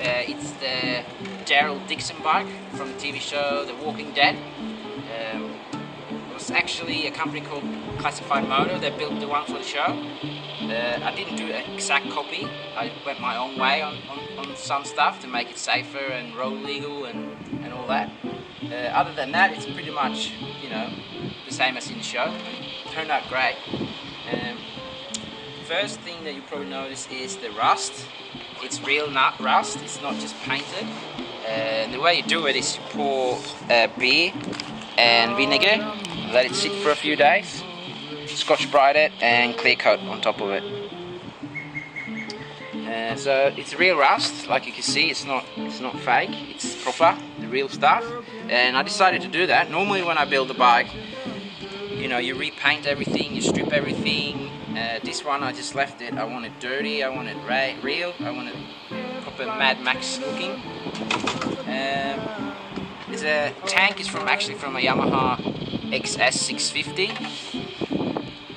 It's the Daryl Dixon bike from the TV show The Walking Dead. It was actually a company called Classified Motor that built the one for the show. I didn't do an exact copy. I went my own way on some stuff to make it safer and road legal and all that. Other than that, it's pretty much, you know, the same as in the show. It turned out great. First thing that you probably notice is the rust. It's real nut rust, it's not just painted. The way you do it is you pour beer and vinegar, let it sit for a few days, Scotch Brite it and clear coat on top of it. So it's real rust, like you can see. It's not fake, it's proper, the real stuff. And I decided to do that. Normally when I build a bike, you know, you repaint everything, you strip everything. This one I just left it. I want it dirty, I want it real, I want it proper Mad Max looking. There's a tank is actually from a Yamaha XS650.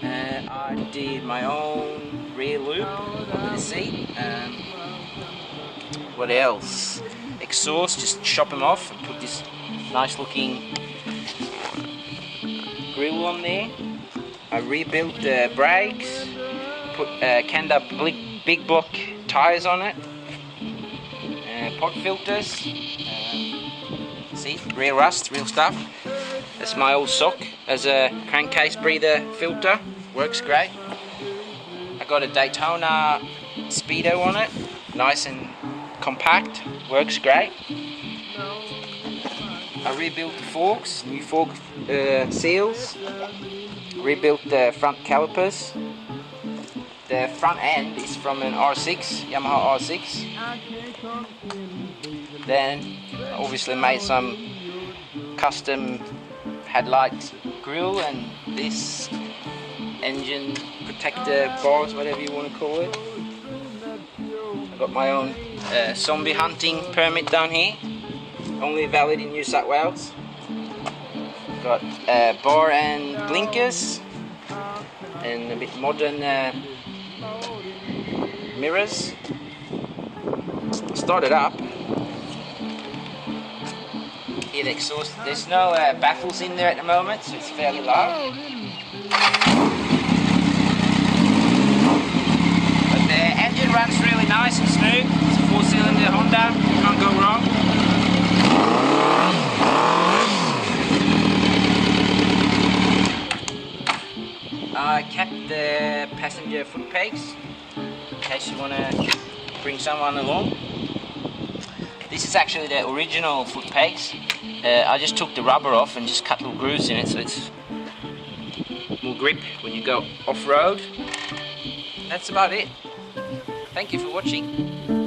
I did my own rear loop under the seat. What else? Exhaust, just chop them off and put this nice looking grill on there. I rebuilt the brakes, put Kenda big block tyres on it, pod filters, see, real rust, real stuff. That's my old sock as a crankcase breather filter, works great. I got a Daytona Speedo on it, nice and compact, works great. I rebuilt the forks, new fork seals. Rebuilt the front calipers. The front end is from an R6, Yamaha R6. Then obviously made some custom headlight grill and this engine protector bars, whatever you want to call it. I got my own zombie hunting permit down here, only valid in New South Wales. Got bar and blinkers and a bit modern mirrors. Started up. Hear the exhaust. There's no baffles in there at the moment, so it's fairly low. But the engine runs really nice and smooth. It's a 4-cylinder Honda. Can't go wrong. I kept the passenger foot pegs in case you want to bring someone along. This is actually the original foot pegs. I just took the rubber off and just cut little grooves in it so it's more grip when you go off-road. That's about it. Thank you for watching.